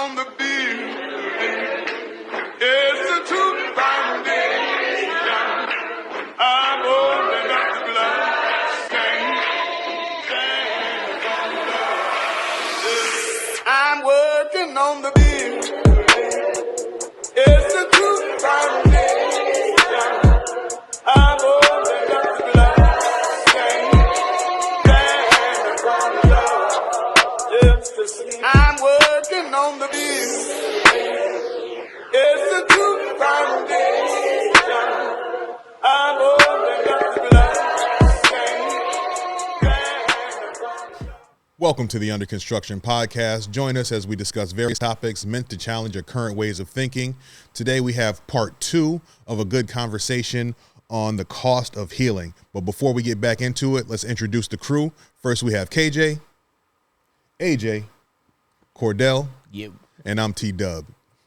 on the building. It's a true foundation. I'm holding up the blood. I'm working on the building. It's a true foundation. I'm holding up the blood. I'm working on the building. It's a true foundation. I'm holding up the blood. Welcome to the Under Construction Podcast. Join us as we discuss various topics meant to challenge your current ways of thinking. Today we have part 2 of a good conversation on the cost of healing. But before we get back into it, let's introduce the crew. First we have KJ, AJ, Cordell, and I'm T-Dub.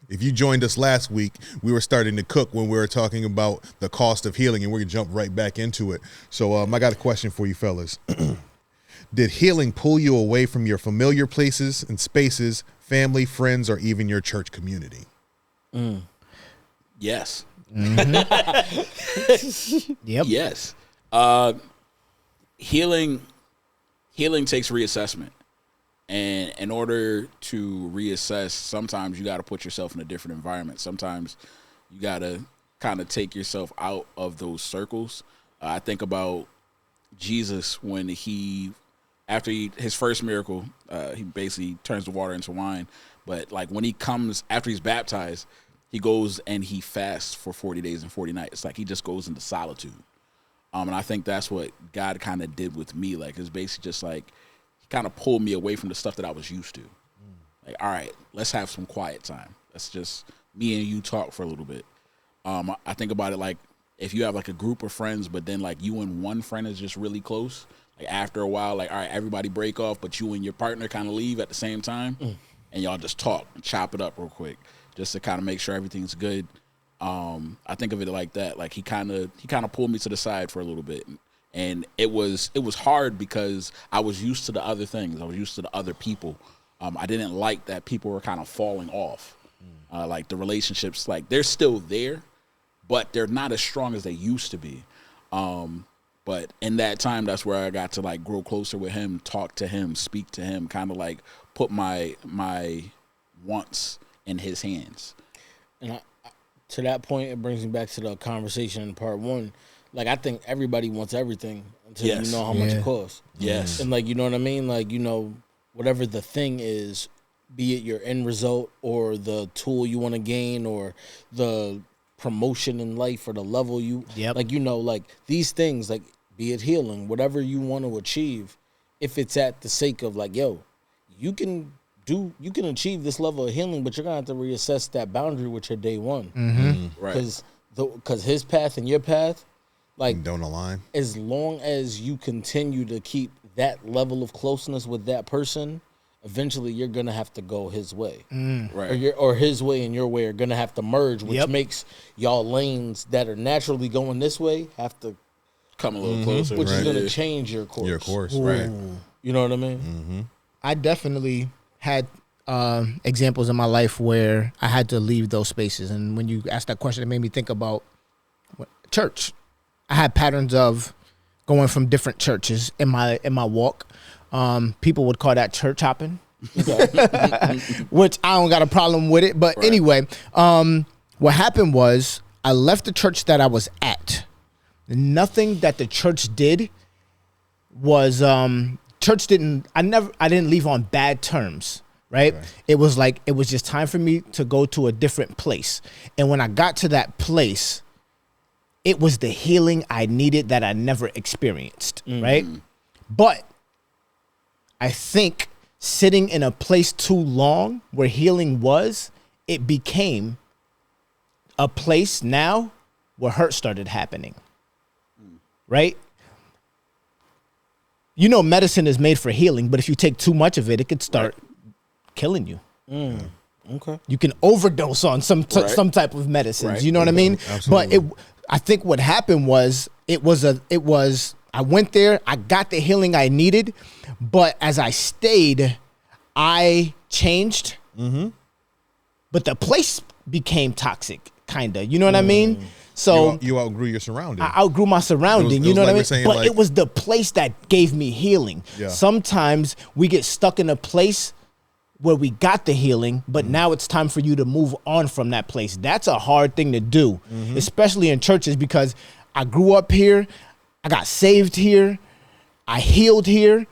If you joined us last week, we were starting to cook when we were talking about the cost of healing, and we're going to jump right back into it. So I got a question for you fellas. Did healing pull you away from your familiar places and spaces, family, friends, or even your church community? Yes. Mm-hmm. Yep. Yes. Healing takes reassessment. And in order to reassess, sometimes you got to put yourself in a different environment. Sometimes you got to kind of take yourself out of those circles. I think about Jesus when after his first miracle, he basically turns the water into wine. But like when he comes, after he's baptized, he goes and he fasts for 40 days and 40 nights. It's like he just goes into solitude. And I think that's what God kind of did with me. Like it's basically just like, kind of pulled me away from the stuff that I was used to. Like, all right, let's have some quiet time. Let's just me and you talk for a little bit. I think about it like if you have like a group of friends, but then like you and one friend is just really close. Like after a while, like all right, everybody break off, but you and your partner kind of leave at the same time, and y'all just talk and chop it up real quick, just to kind of make sure everything's good. I think of it like that. Like he kind of pulled me to the side for a little bit. And it was hard because I was used to the other things. I was used to the other people. I didn't like that people were kind of falling off. Like the relationships, like they're still there, but they're not as strong as they used to be. But in that time, that's where I got to like grow closer with him, talk to him, speak to him, kind of like put my wants in his hands. And to that point, it brings me back to the conversation in part 1. Like, I think everybody wants everything until you know how much it costs. Yes. And, like, you know what I mean? Like, you know, whatever the thing is, be it your end result or the tool you want to gain or the promotion in life or the level you, like, you know, like, these things, like, be it healing, whatever you want to achieve, if it's at the sake of, like, yo, you can achieve this level of healing, but you're going to have to reassess that boundary with your day one. Right. Because his path and your path, like, don't align. As long as you continue to keep that level of closeness with that person, eventually you're gonna have to go his way, right? Or his way and your way are gonna have to merge, which makes y'all lanes that are naturally going this way have to come a little closer, which is gonna change your course. Your course, Ooh. right? You know what I mean? I definitely had examples in my life where I had to leave those spaces, and when you asked that question, it made me think about church. I had patterns of going from different churches in my walk. People would call that church hopping, which I don't got a problem with it. But anyway, what happened was I left the church that I was at. Nothing that the church did was I didn't leave on bad terms. Right? It was just time for me to go to a different place. And when I got to that place, it was the healing I needed that I never experienced, right? But I think sitting in a place too long where healing was, it became a place now where hurt started happening, right? You know, medicine is made for healing, but if you take too much of it, it could start killing you. Okay. You can overdose on some type of medicines. You know what I mean? Absolutely. But I think what happened was I went there, I got the healing I needed, but as I stayed, I changed but the place became toxic, kind of. You know what I mean? So you outgrew your surroundings. I outgrew my surrounding, It you know was what I like we're mean? saying, But like- it was the place that gave me healing. Yeah. Sometimes we get stuck in a place where we got the healing, but now it's time for you to move on from that place. That's a hard thing to do, especially in churches, because I grew up here, I got saved here, I healed here,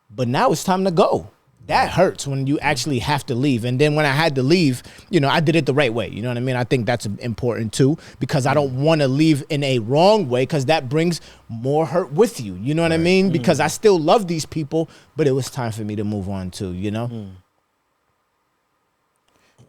but now it's time to go. That hurts when you actually have to leave. And then when I had to leave, you know, I did it the right way. You know what I mean? I think that's important too, because I don't want to leave in a wrong way, because that brings more hurt with you. You know what I mean? Because I still love these people, but it was time for me to move on too, you know?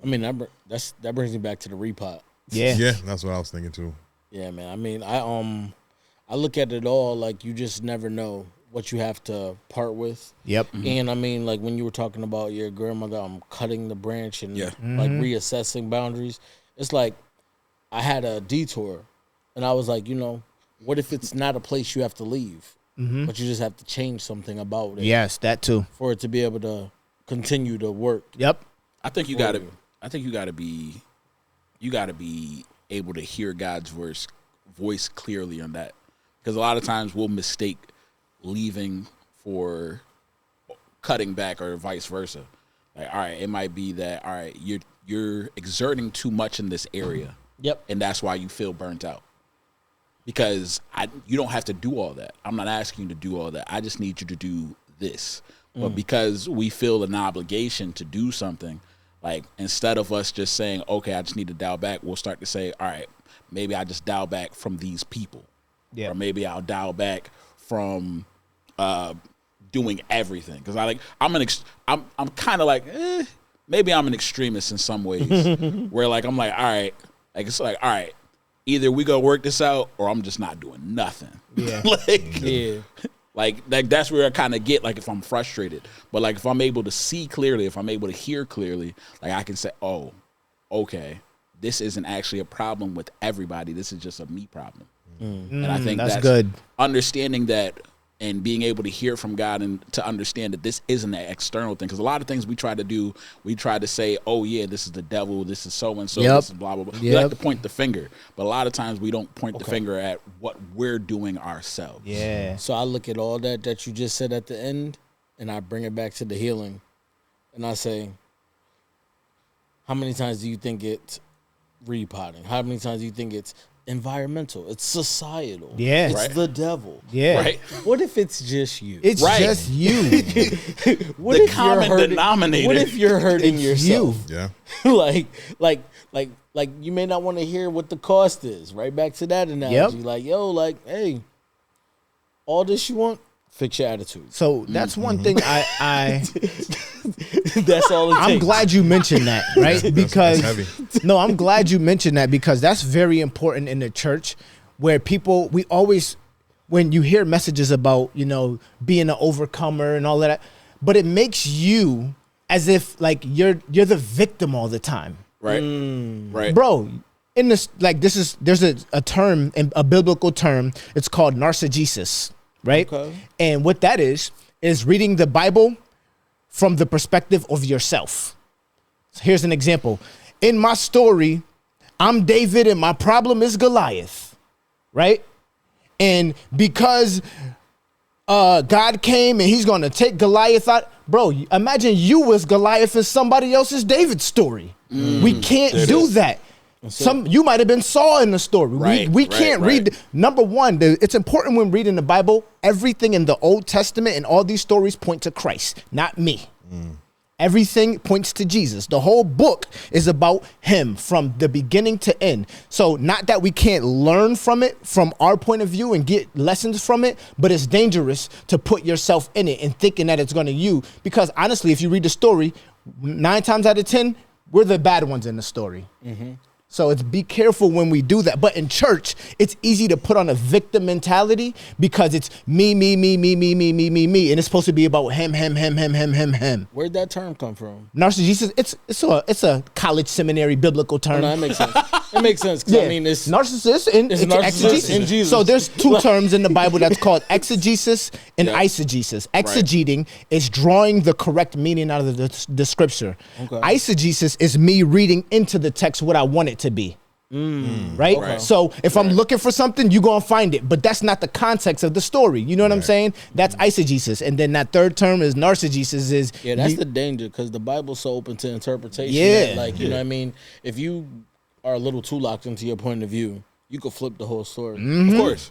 I mean, that brings me back to the repot. Yeah. Yeah, that's what I was thinking too. Yeah, man. I mean, I look at it all like you just never know what you have to part with. Yep. And I mean, like when you were talking about your grandmother, cutting the branch and Yeah. like reassessing boundaries. It's like I had a detour, and I was like, you know, what if it's not a place you have to leave, but you just have to change something about it Yes, that too. for it to be able to continue to work. Yep. I think you gotta be able to hear God's voice clearly on that, because a lot of times we'll mistake leaving for cutting back or vice versa. Like, all right, it might be that, all right, you're exerting too much in this area, Yep. and that's why you feel burnt out. Because you don't have to do all that. I'm not asking you to do all that. I just need you to do this. But because we feel an obligation to do something, like instead of us just saying, okay, I just need to dial back, we'll start to say, all right, maybe I just dial back from these people. Yeah. Or maybe I'll dial back from doing everything. Because I'm kind of like, maybe I'm an extremist in some ways, where like I'm like, all right, like it's like, all right, either we go work this out or I'm just not doing nothing. Yeah. Like that's where I kind of get, like, if I'm frustrated. But like if I'm able to see clearly, if I'm able to hear clearly, like I can say, oh, okay, this isn't actually a problem with everybody. This is just a me problem. And I think that's good. Understanding that and being able to hear from God and to understand that this isn't an external thing. Because a lot of things we try to do, we try to say, oh yeah, this is the devil, this is so-and-so, Yep. this is blah, blah, blah. We Yep. like to point the finger. But a lot of times we don't point the finger at what we're doing ourselves. Yeah. So I look at all that you just said at the end, and I bring it back to the healing, and I say, how many times do you think it's repotting? How many times do you think it's environmental? It's societal. Yeah. It's Right. the devil. Yeah. Right? What if it's just you? It's Right. just you. What The if you're common hurting- denominator. What if you're hurting It's yourself? Yeah. like you may not want to hear what the cost is. Right back to that analogy. Like, yo, like, hey, all this you want, fix your attitude. So that's one thing I That's all it takes. I'm glad you mentioned that, right? Because that's heavy. no, I'm glad you mentioned that, because that's very important in the church, where people, we always, when you hear messages about, you know, being an overcomer and all of that, but it makes you as if like you're the victim all the time. Right? Right. Bro, in this, like, there's a term, a biblical term, it's called narcissism, right? Okay. And what that is reading the Bible from the perspective of yourself. So here's an example. In my story, I'm David and my problem is Goliath, right? And because God came and he's going to take Goliath out, bro, imagine you was Goliath in somebody else's David story. We can't do that. You might have been Saul in the story. Right, we right, can't right. read. Number one, it's important when reading the Bible, everything in the Old Testament and all these stories point to Christ, not me. Everything points to Jesus. The whole book is about him from the beginning to end. So not that we can't learn from it from our point of view and get lessons from it, but it's dangerous to put yourself in it and thinking that it's going to you. Because honestly, if you read the story, 9 times out of 10, we're the bad ones in the story. So it's be careful when we do that. But in church, it's easy to put on a victim mentality because it's me, and it's supposed to be about him. Where'd that term come from? Narcissism. It's a college seminary biblical term. No, that makes sense. It makes sense. 'Cause I mean, it's narcissist and it's it's narcissist exegesis. in Jesus. So there's two terms in the Bible that's called exegesis and Yeah. eisegesis. Exegeting is drawing the correct meaning out of the scripture. Okay. Eisegesis is me reading into the text what I want it to be. Right? Okay. So if I'm looking for something, you're going to find it. But that's not the context of the story. You know what I'm saying? That's eisegesis. And then that third term is narcissism. Is Yeah, that's the danger because the Bible's so open to interpretation. Yeah. that, like, you know what I mean? If you are a little too locked into your point of view, you could flip the whole story. Mm-hmm. Of course.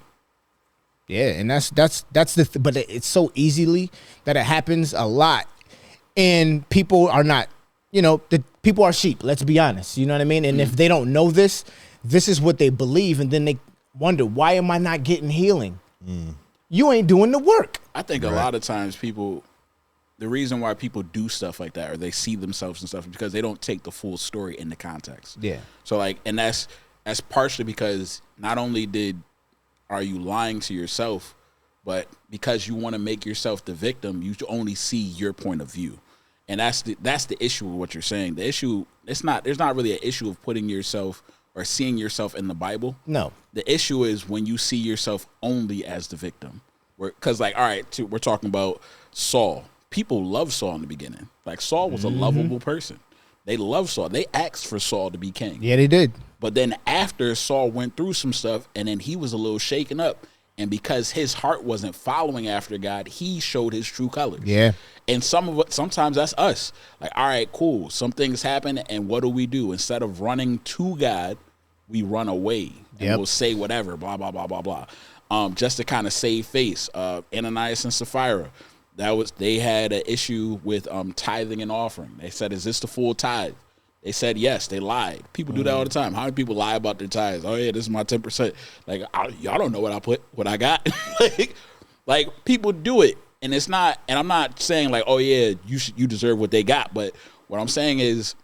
Yeah, and that's but it's so easily that it happens a lot, and people are not, the people are sheep. Let's be honest. You know what I mean? And if they don't know this is what they believe, and then they wonder, why am I not getting healing? You ain't doing the work. I think a lot of times the reason why people do stuff like that or they see themselves and stuff is because they don't take the full story into context. Yeah. So and that's partially because not only are you lying to yourself, but because you want to make yourself the victim, you only see your point of view. And that's the issue with what you're saying. The issue, there's not really an issue of putting yourself or seeing yourself in the Bible. No. The issue is when you see yourself only as the victim. Because, all right, we're talking about Saul. People loved Saul in the beginning. Like, Saul was a lovable person. They loved Saul. They asked for Saul to be king. Yeah, they did. But then after Saul went through some stuff and then he was a little shaken up, and because his heart wasn't following after God, he showed his true colors. Yeah. And sometimes that's us. Like, all right, cool. Some things happen, and what do? Instead of running to God, we run away. And we'll say whatever, blah, blah, blah, blah, blah. Just to kind of save face. Ananias and Sapphira, they had an issue with tithing and offering. They said, is this the full tithe? They said yes. They lied. People do that all the time. How many people lie about their tithes? Oh yeah, this is my 10%. Like, y'all don't know what I got. like people do it, and it's not. And I'm not saying like, oh yeah, you deserve what they got. But what I'm saying is,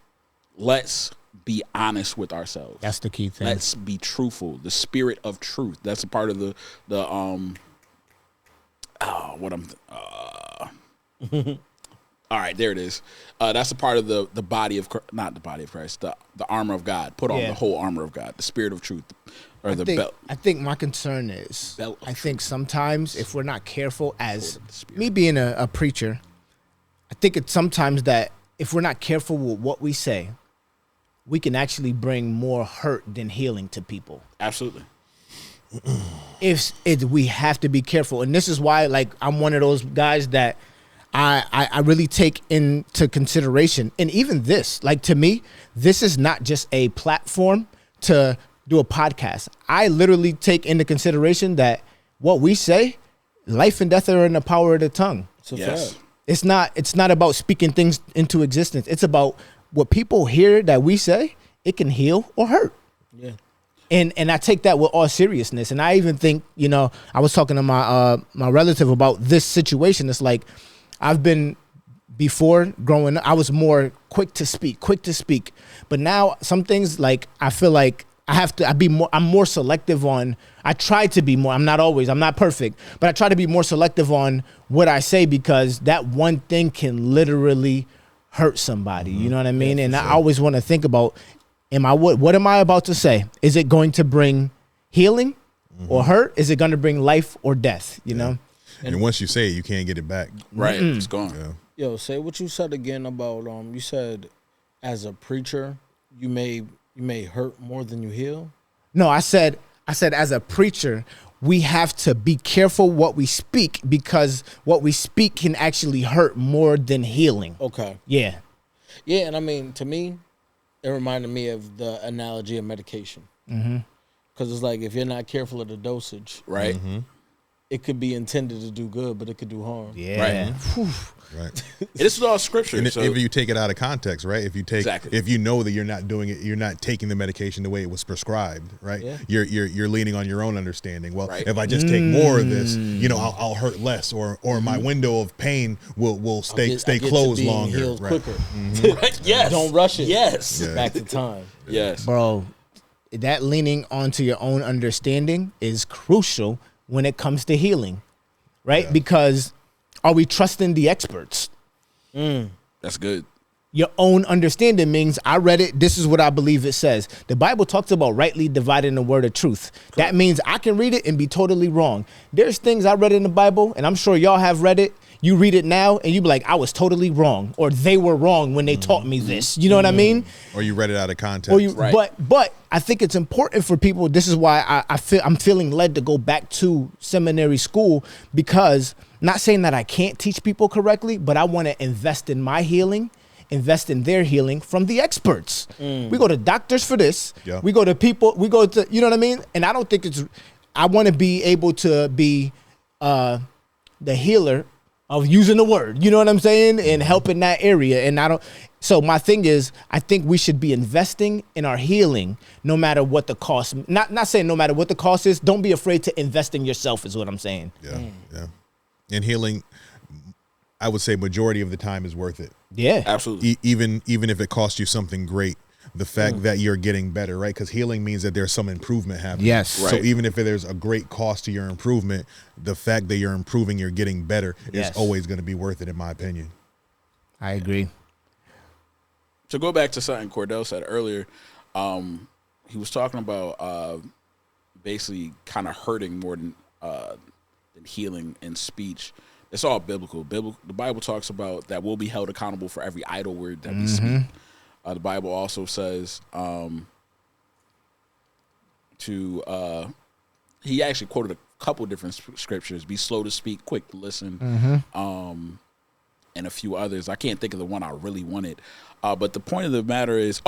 let's be honest with ourselves. That's the key thing. Let's be truthful. The spirit of truth. That's a part of the all right, there it is. That's a part of the body of not the body of Christ, the armor of God. Put on the whole armor of God, the spirit of truth, or belt. I think my concern is, Belt of I think sometimes if we're not careful, as me being a preacher, I think it's sometimes that if we're not careful with what we say, we can actually bring more hurt than healing to people. Absolutely. We have to be careful, and this is why, like, I'm one of those guys that I really take into consideration. And even this, like, to me, this is not just a platform to do a podcast. I literally take into consideration that what we say, life and death are in the power of the tongue. So Yes. It's not about speaking things into existence. It's about what people hear that we say, it can heal or hurt. Yeah. And I take that with all seriousness. And I even think, I was talking to my relative about this situation. It's like, I've been, before growing up, I was more quick to speak. But now some things, like, I feel like I'm more selective on, I try to be more, I'm not perfect, but I try to be more selective on what I say, because that one thing can literally hurt somebody. You know what I mean? And I always want to think about, what am I about to say? Is it going to bring healing or hurt? Is it going to bring life or death? You know? And once you say it, you can't get it back. Right. It's gone. Yeah. Yo, say what you said again about you said as a preacher, you may hurt more than you heal. No, I said as a preacher, we have to be careful what we speak, because what we speak can actually hurt more than healing. Okay. Yeah. Yeah, and I mean, to me, it reminded me of the analogy of medication. Because it's like, if you're not careful of the dosage, Right. it could be intended to do good, but it could do harm. Yeah. Right. This is all scripture. And so if you take it out of context, right? If you know that you're not doing it, you're not taking the medication the way it was prescribed, right? Yeah. You're leaning on your own understanding. Well, Right. if I just take more of this, I'll hurt less, or my window of pain will stay I get closed to being longer. healed Right. quicker. right? Yes. Don't rush it. Yes. Yeah. Back to time. Yes. Bro, that leaning onto your own understanding is crucial when it comes to healing, right? Because are we trusting the experts? That's good. Your own understanding means I read it. This is what I believe it says. The Bible talks about rightly dividing the word of truth. Correct. That means I can read it and be totally wrong. There's things I read in the Bible, and I'm sure y'all have read it. You read it now, and you be like, I was totally wrong, or they were wrong when they taught me this. You know what I mean? Or you read it out of context. But I think it's important for people. This is why I'm feeling led to go back to seminary school, because not saying that I can't teach people correctly, but I want to invest in my healing. Invest in their healing from the experts. We go to doctors for this. Yeah. We go to people. We go to, you know what I mean? And I don't think I want to be able to be the healer of using the word. You know what I'm saying? And helping that area. And so my thing is, I think we should be investing in our healing no matter what the cost. Not saying no matter what the cost is. Don't be afraid to invest in yourself is what I'm saying. Yeah, yeah. And healing, I would say majority of the time is worth it. Yeah, absolutely. Even if it costs you something great, the fact that you're getting better, right? Because healing means that there's some improvement happening. Yes. Right. So even if there's a great cost to your improvement, the fact that you're improving, you're getting better is always going to be worth it, in my opinion. I agree. To go back to something Cordell said earlier, he was talking about basically kind of hurting more than healing in speech. It's all biblical. The Bible talks about that we'll be held accountable for every idle word that we speak. The Bible also says he actually quoted a couple different scriptures: be slow to speak, quick to listen, and a few others. I can't think of the one I really wanted. But the point of the matter is,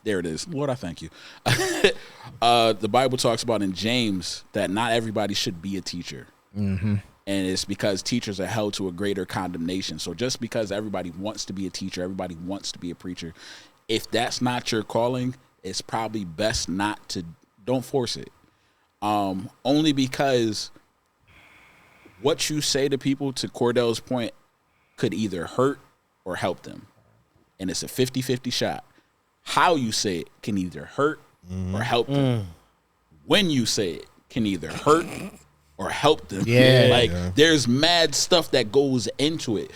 there it is. Lord, I thank you. The Bible talks about in James that not everybody should be a teacher. And it's because teachers are held to a greater condemnation. So just because everybody wants to be a teacher, everybody wants to be a preacher, if that's not your calling, it's probably best don't force it. Only because what you say to people, to Cordell's point, could either hurt or help them. And it's a 50-50 shot. How you say it can either hurt or help them. When you say it can either hurt or help them. There's mad stuff that goes into it.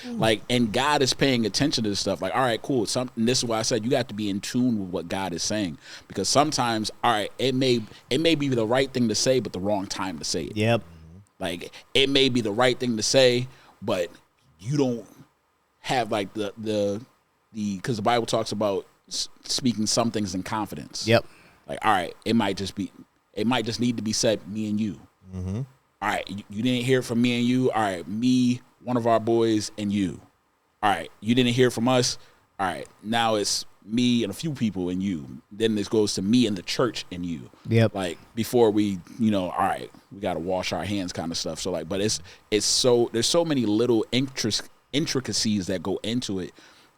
And God is paying attention to this stuff. All right, cool. This is why I said you got to be in tune with what God is saying. Because sometimes, it may be the right thing to say, but the wrong time to say it. Yep. It may be the right thing to say, but you don't have the because the Bible talks about speaking some things in confidence. Yep. It might just need to be said, me and you. All right, you didn't hear from me and you. All right, me, one of our boys, and you. All right, you didn't hear from us. All right, now it's me and a few people and you. Then this goes to me and the church and you. Yep. Before we, all right, we got to wash our hands kind of stuff. So but there's so many little intricacies that go into it,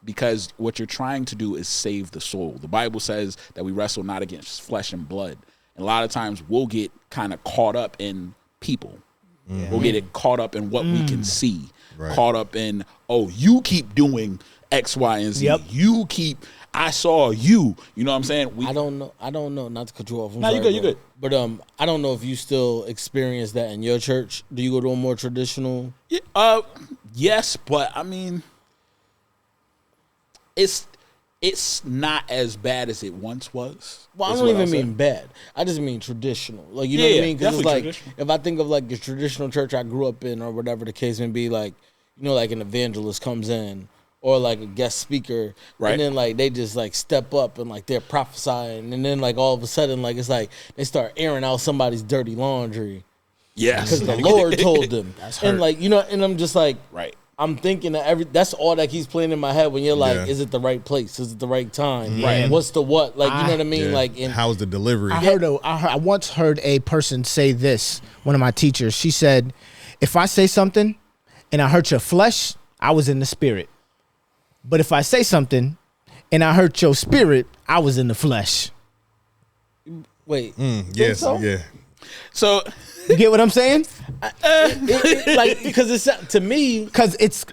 because what you're trying to do is save the soul. The Bible says that we wrestle not against flesh and blood. And a lot of times we'll get kind of caught up in people. We'll get it caught up in what we can see. Caught up in, you keep doing X, Y, and Z. Yep. I saw you. You know what I'm saying? I don't know. Not to cut you off. You good. But I don't know if you still experience that in your church. Do you go to a more traditional? Yes, but I mean, it's not as bad as it once was. Well, I don't even mean bad. I just mean traditional. You know what I mean? Because it's if I think of the traditional church I grew up in or whatever the case may be, an evangelist comes in or a guest speaker, right? And then they just step up and they're prophesying, and then all of a sudden it's they start airing out somebody's dirty laundry. Yes. Because the Lord told them. And and I'm just right. I'm thinking that that's all that keeps playing in my head when you're is it the right place? Is it the right time? Right. What's the what? You know what I mean? Yeah. How's the delivery? I once heard a person say this, one of my teachers. She said, if I say something and I hurt your flesh, I was in the spirit. But if I say something and I hurt your spirit, I was in the flesh. Wait. Yes. So? Yeah. So you get what I'm saying? Because it's to me, because it's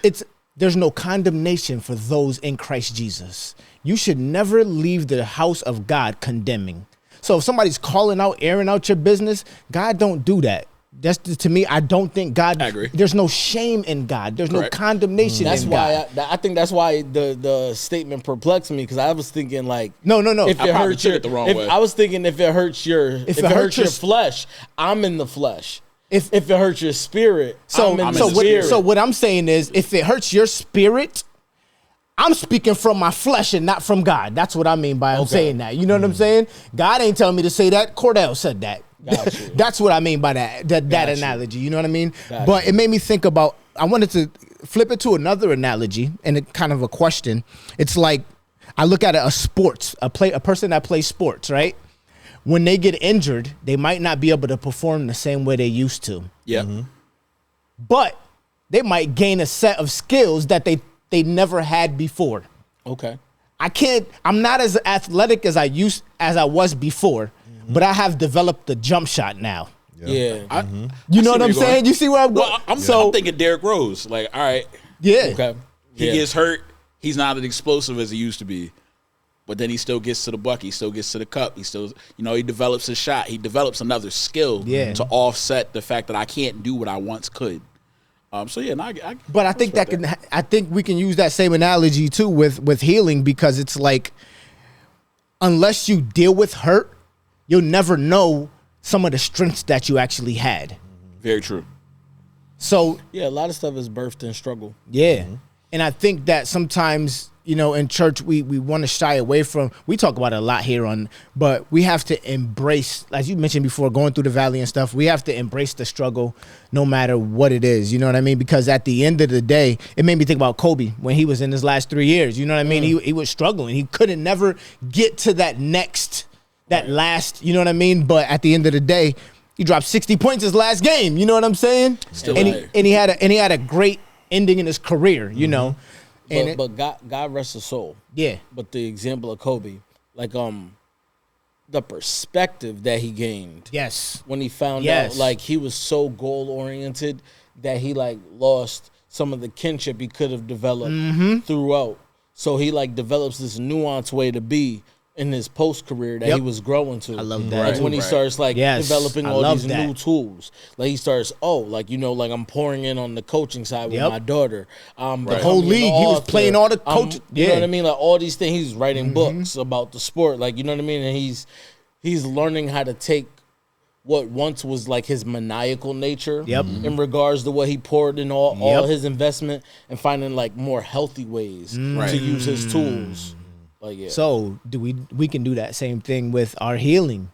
there's no condemnation for those in Christ Jesus. You should never leave the house of God condemning. So if somebody's calling out, airing out your business, God don't do that. That's to me. I don't think God. I agree. There's no shame in God. There's Correct. no condemnation. That's in why God. I think that's why the statement perplexed me, because I was thinking like, No. if I it probably hurts took your, it the wrong if, way. I was thinking if it hurts your, if it hurts your your- flesh, I'm in the flesh. If- If it hurts your spirit, So I'm in so the what, spirit. so what I'm saying is, if it hurts your spirit, I'm speaking from my flesh and not from God. That's what I mean by I'm saying that. You know what I'm saying? God ain't telling me to say that. Cordell said that. Got you. That's what I mean by that Got you. analogy. You know what I mean? Got But you. it made me think about. I wanted to flip it to another analogy and it kind of a question. It's like I look at a person that plays sports, right? When they get injured, they might not be able to perform the same way they used to. Yeah. But they might gain a set of skills that they never had before. Okay. I'm not as athletic as I was before, but I have developed the jump shot now. Yeah. You know what where I'm you're going. saying? You see where I'm going? Well, I'm thinking Derrick Rose. Like, all right, Yeah. Okay. he Yeah. gets hurt. He's not as explosive as he used to be. But then he still gets to the buck. He still gets to the cup. He still, he develops his shot. He develops another skill Yeah. to offset the fact that I can't do what I once could. So yeah, But I think I think we can use that same analogy too with healing, because it's like unless you deal with hurt, you'll never know some of the strengths that you actually had. very true. So Yeah, a lot of stuff is birthed in struggle. yeah. And I think that sometimes, in church, we want to shy away from, we talk about it a lot here but we have to embrace, as you mentioned before, going through the valley and stuff, we have to embrace the struggle no matter what it is. You know what I mean? Because at the end of the day, it made me think about Kobe when he was in his last 3 years. You know what I mean? He was struggling. He couldn't never get to that last, you know what I mean? But at the end of the day, he dropped 60 points his last game. You know what I'm saying? Still and there. he had a great ending in his career, you know. And But God rest his soul. yeah. But the example of Kobe, like the perspective that he gained Yes. when he found Yes. out, like he was so goal oriented that he like lost some of the kinship he could have developed throughout. So he like develops this nuanced way to be in his post career that Yep. he was growing to. I love that. Like when he Right. starts like Yes, developing I all love these that. new tools. Like he starts, like I'm pouring in on the coaching side with Yep. my daughter. The whole becoming an league, he was author. playing all the coach. You know Yeah. what I mean? Like all these things, he's writing books about the sport. Like you know what I mean? And he's learning how to take what once was like his maniacal nature Yep. in regards to what he poured in all Yep. his investment and finding like more healthy ways to use his tools. Like yeah. So we can do that same thing with our healing,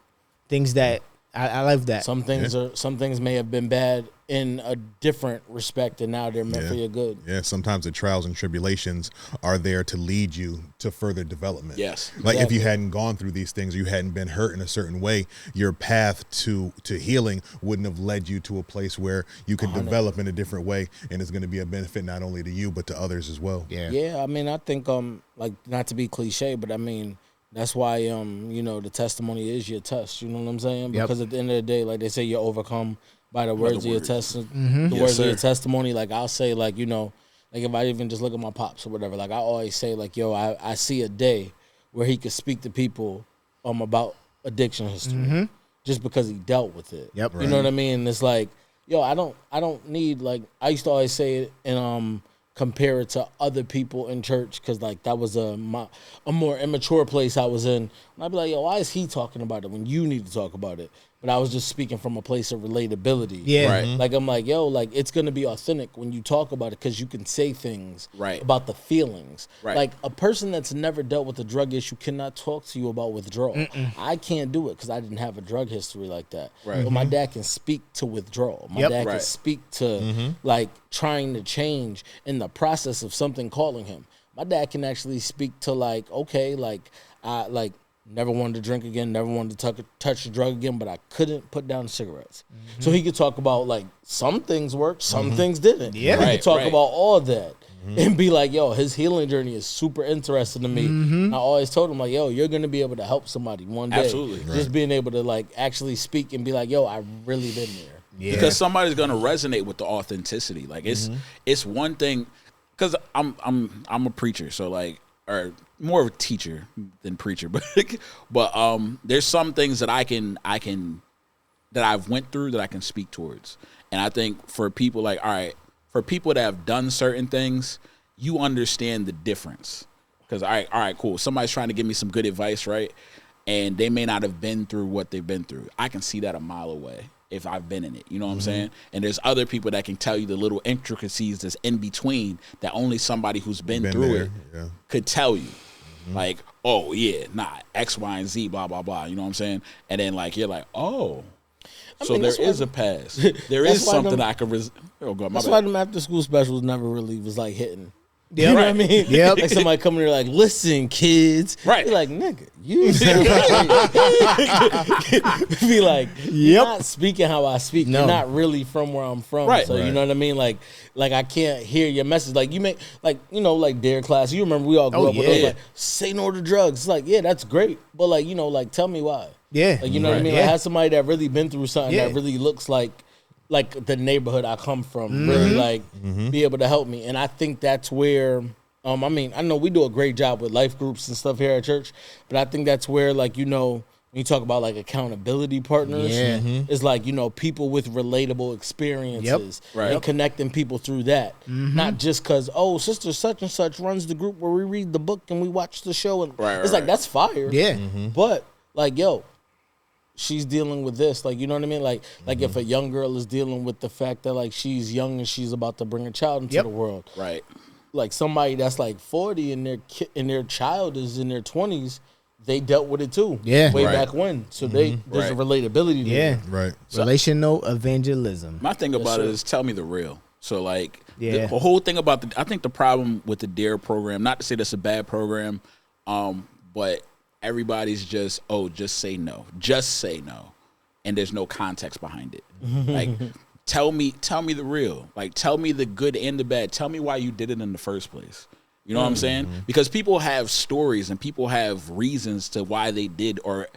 things that I love that. Some things may have been bad in a different respect, and now they're meant for your good. Yeah, sometimes the trials and tribulations are there to lead you to further development. Yes. Like if you Exactly. hadn't gone through these things, you hadn't been hurt in a certain way, your path to healing wouldn't have led you to a place where you could develop in a different way, and it's going to be a benefit not only to you but to others as well. Yeah. Yeah, I mean, I think like not to be cliche, but I mean that's why the testimony is your test. You know what I'm saying? Yep. Because at the end of the day, like they say, you're overcome by the words of your words. testimony. The Yes, words of your sir. testimony. Like I'll say, like like if I even just look at my pops or whatever, like I always say, like yo, I see a day where he could speak to people about addiction history just because he dealt with it. Yep. You know what I mean? It's like, yo, I don't need, like I used to always say it and compare it to other people in church because like that was a more immature place I was in. And I'd be like, yo, why is he talking about it when you need to talk about it? But I was just speaking from a place of relatability. Yeah. Right. Like I'm like, yo, like it's gonna be authentic when you talk about it because you can say things Right. about the feelings. Right. Like a person that's never dealt with a drug issue cannot talk to you about withdrawal. I can't do it because I didn't have a drug history like that. Right. But my dad can speak to withdrawal. My Yep. dad can Right. speak to like trying to change in the process of something calling him. My dad can actually speak to like, okay, like I like never wanted to drink again, never wanted to touch a drug again, but I couldn't put down cigarettes. So he could talk about like some things worked, some things didn't. Yeah. He Right, could talk right. about all that. And be like, yo, his healing journey is super interesting to me. And I always told him like, yo, you're gonna be able to help somebody one day. Absolutely. Just being able to like actually speak and be like, yo, I've really been there. Yeah. Because somebody's gonna resonate with the authenticity. Like it's one thing, because I'm a preacher, so like, or more of a teacher than preacher, but there's some things that I can that I've went through that I can speak towards. And I think for people like, all right, for people that have done certain things, you understand the difference. Because all right, cool. Somebody's trying to give me some good advice, right? And they may not have been through what they've been through. I can see that a mile away if I've been in it. You know what I'm saying? And there's other people that can tell you the little intricacies that's in between that only somebody who's been through there, it yeah. could tell you. Like, oh yeah, nah, X, Y, and Z, blah, blah, blah. You know what I'm saying? And then like you're like, oh. So mean, there that's why- is a past. There that's is why something them- I can oh god, my That's why bad. them after school specials never really was like hitting. Yep. You know what I mean? Yep. Like somebody coming there like, listen, kids. Right. You're like, nigga, you be like, you're not speaking how I speak. No. You're not really from where I'm from. Right. So you Right. know what I mean? Like I can't hear your message. Like you make like, you know, like Dare class. You remember we all grew Oh, up with yeah. those like say no to drugs. It's like, yeah, that's great. But like, you know, like tell me why. Yeah. Like you know what I Right. mean? Yeah. Like have somebody that really been through something Yeah. that really looks like the neighborhood I come from really like be able to help me. And I think that's where I mean, I know we do a great job with life groups and stuff here at church, but I think that's where like, you know, when you talk about like accountability partners, Yeah. it's like, you know, people with relatable experiences Right. and connecting people through that. Not just because, oh, sister such and such runs the group where we read the book and we watch the show. And Right, it's right, like, that's fire. Yeah. But like, yo, she's dealing with this. Like, you know what I mean? Like if a young girl is dealing with the fact that like she's young and she's about to bring a child into Yep. the world. Right. Like somebody that's like 40 and their child is in their 20s, they dealt with it too. Yeah. Way Right. back when. So there's a Right. relatability Yeah. there. Right. Relational evangelism. My thing about it sir. is tell me the real. So like Yeah. the whole thing about I think the problem with the DARE program, not to say that's a bad program, but everybody's just say no. Just say no. And there's no context behind it. Like tell me the real. Like tell me the good and the bad. Tell me why you did it in the first place. You know what I'm saying? Because people have stories and people have reasons to why they did or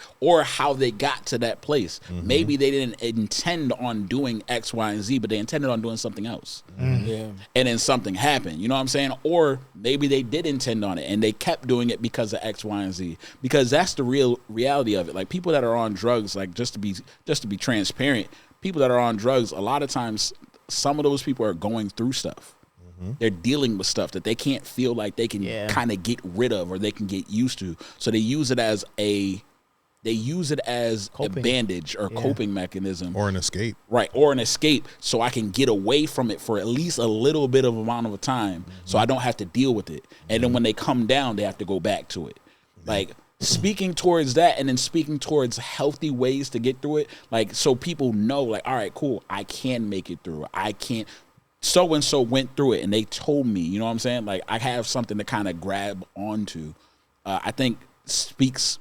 how they got to that place. Maybe they didn't intend on doing X, Y, and Z, but they intended on doing something else. Yeah. And then something happened. You know what I'm saying? Or maybe they did intend on it and they kept doing it because of X, Y, and Z. Because that's the real reality of it. Like people that are on drugs, like just to be transparent, people that are on drugs, a lot of times some of those people are going through stuff. They're dealing with stuff that they can't feel like they can Yeah. kind of get rid of or they can get used to. So they use it as a Coping. bandage or coping mechanism. Or an escape. Right, or an escape, so I can get away from it for at least a little bit of amount of time, so I don't have to deal with it. And then when they come down, they have to go back to it. Like speaking towards that, and then speaking towards healthy ways to get through it. Like so people know, like, all right, cool, I can make it through. I can't. So and so went through it, and they told me. You know what I'm saying? Like I have something to kind of grab onto. I think speaks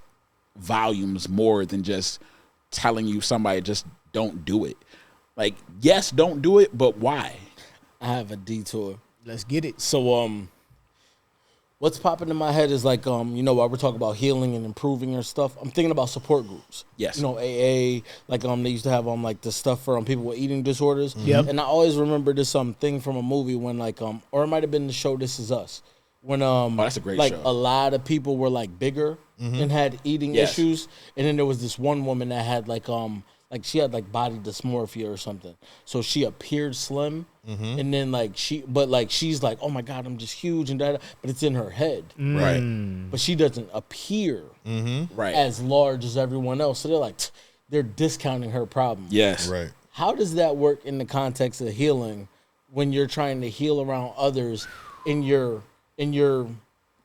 volumes more than just telling you somebody just don't do it. Like, yes, don't do it, but why? I have a detour. Let's get it. So what's popping in my head is like you know, while we're talking about healing and improving your stuff, I'm thinking about support groups. Yes. You know, AA, like they used to have like the stuff for people with eating disorders. Yep. And I always remember this thing from a movie when like or it might have been the show This Is Us. When that's a great like show. a lot of people were like bigger and had eating Yes. issues. And then there was this one woman that had like she had like body dysmorphia or something. So she appeared slim and then like she's like, oh my God, I'm just huge and that, but it's in her head. Right. But she doesn't appear Right. as large as everyone else. So they're like, they're discounting her problem. Yes. Right. How does that work in the context of healing when you're trying to heal around others in your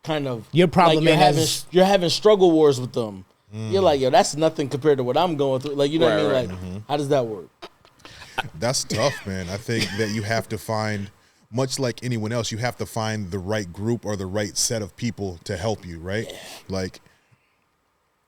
kind of Your problem like has- you're having struggle wars with them. You're like, yo, that's nothing compared to what I'm going through. Like, you know what I mean? Right, Like, how does that work? That's tough, man. I think that you have to find, much like anyone else, you have to find the right group or the right set of people to help you, right? Like,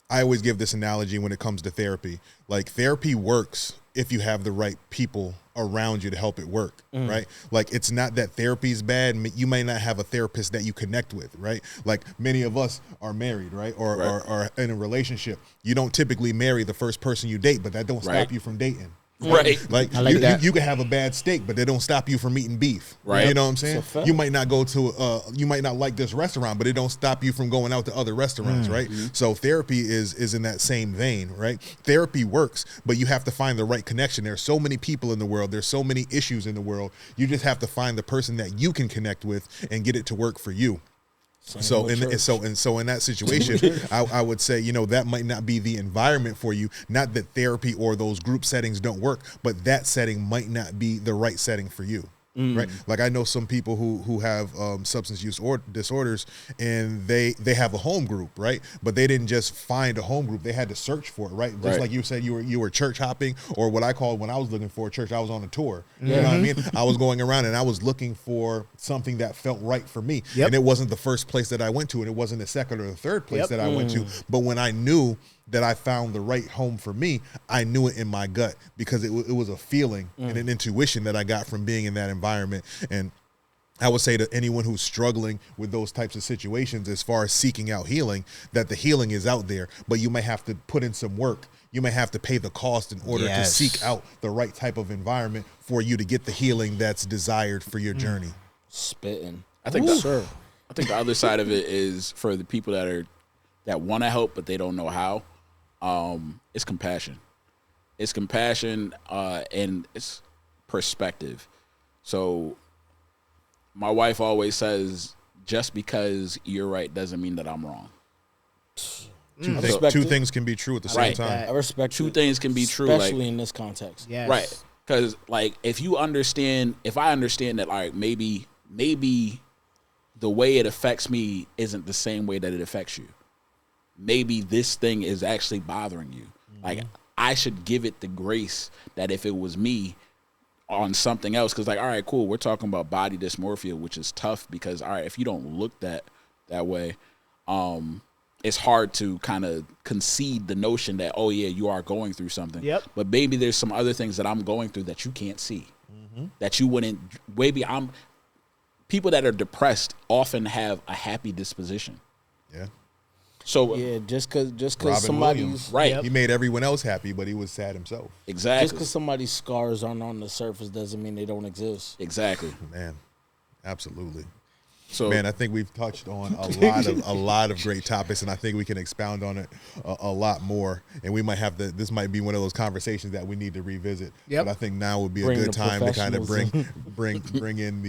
I always give this analogy when it comes to therapy. Like, therapy works if you have the right people around you to help it work, right? Like, it's not that therapy is bad. You may not have a therapist that you connect with, right? Like, many of us are married, right? Or in a relationship. You don't typically marry the first person you date, but that don't stop Right. you from dating. Right. Like, I like you, that. you can have a bad steak, but they don't stop you from eating beef. Right. You know what I'm saying? It's a fact. You might not go to, you might not like this restaurant, but it don't stop you from going out to other restaurants, right? So therapy is in that same vein, right? Therapy works, but you have to find the right connection. There's so many people in the world. There's so many issues in the world. You just have to find the person that you can connect with and get it to work for you. So in that situation, I would say, you know, that might not be the environment for you. Not that therapy or those group settings don't work, but that setting might not be the right setting for you. Right. Like I know some people who have substance use or disorders, and they have a home group, right? But they didn't just find a home group; they had to search for it, right? Just Right. like you said, you were church hopping, or what I called when I was looking for a church, I was on a tour. You know what I mean? I was going around and I was looking for something that felt right for me, Yep. and it wasn't the first place that I went to, and it wasn't the second or the third place Yep. that I went to. But when I knew that I found the right home for me, I knew it in my gut because it was a feeling and an intuition that I got from being in that environment. And I would say to anyone who's struggling with those types of situations, as far as seeking out healing, that the healing is out there, but you may have to put in some work. You may have to pay the cost in order Yes. to seek out the right type of environment for you to get the healing that's desired for your journey. Spitting. I think Sir. I think the other side of it is for the people that want to help but they don't know how. It's compassion. It's compassion and it's perspective. So my wife always says, just because you're right doesn't mean that I'm wrong. Respect Two it. things can be true at the same Right. time. I respect Two it, things can be true, especially like- in this context. Yes. Right. Because like if I understand that, all right, maybe the way it affects me isn't the same way that it affects you. Maybe this thing is actually bothering you. Like I should give it the grace that if it was me on something else, because like, all right, cool, we're talking about body dysmorphia, which is tough because all right, if you don't look that way, it's hard to kind of concede the notion that, oh yeah, you are going through something. Yep. But maybe there's some other things that I'm going through that you can't see, that you wouldn't. Maybe people that are depressed often have a happy disposition. Yeah. So Yeah, just cause Robin somebody's Williams. right, He made everyone else happy, but he was sad himself. just exactly, cause somebody's scars aren't on the surface doesn't mean they don't exist. exactly. Man, absolutely. So Man, I think we've touched on a lot of great topics, and I think we can expound on it a lot more. And we might have to. This might be one of those conversations that we need to revisit. Yep. But I think now would be a Bring good the time to kind of bring professionals in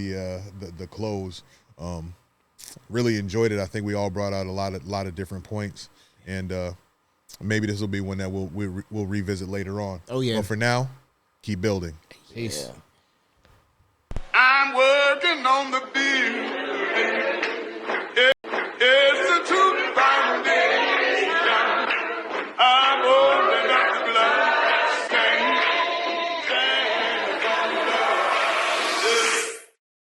the close. Really enjoyed it. I think we all brought out a lot of different points, and maybe this will be one that we'll revisit later on. Oh, yeah. But for now, keep building. Peace. Yeah. I'm working on the bill.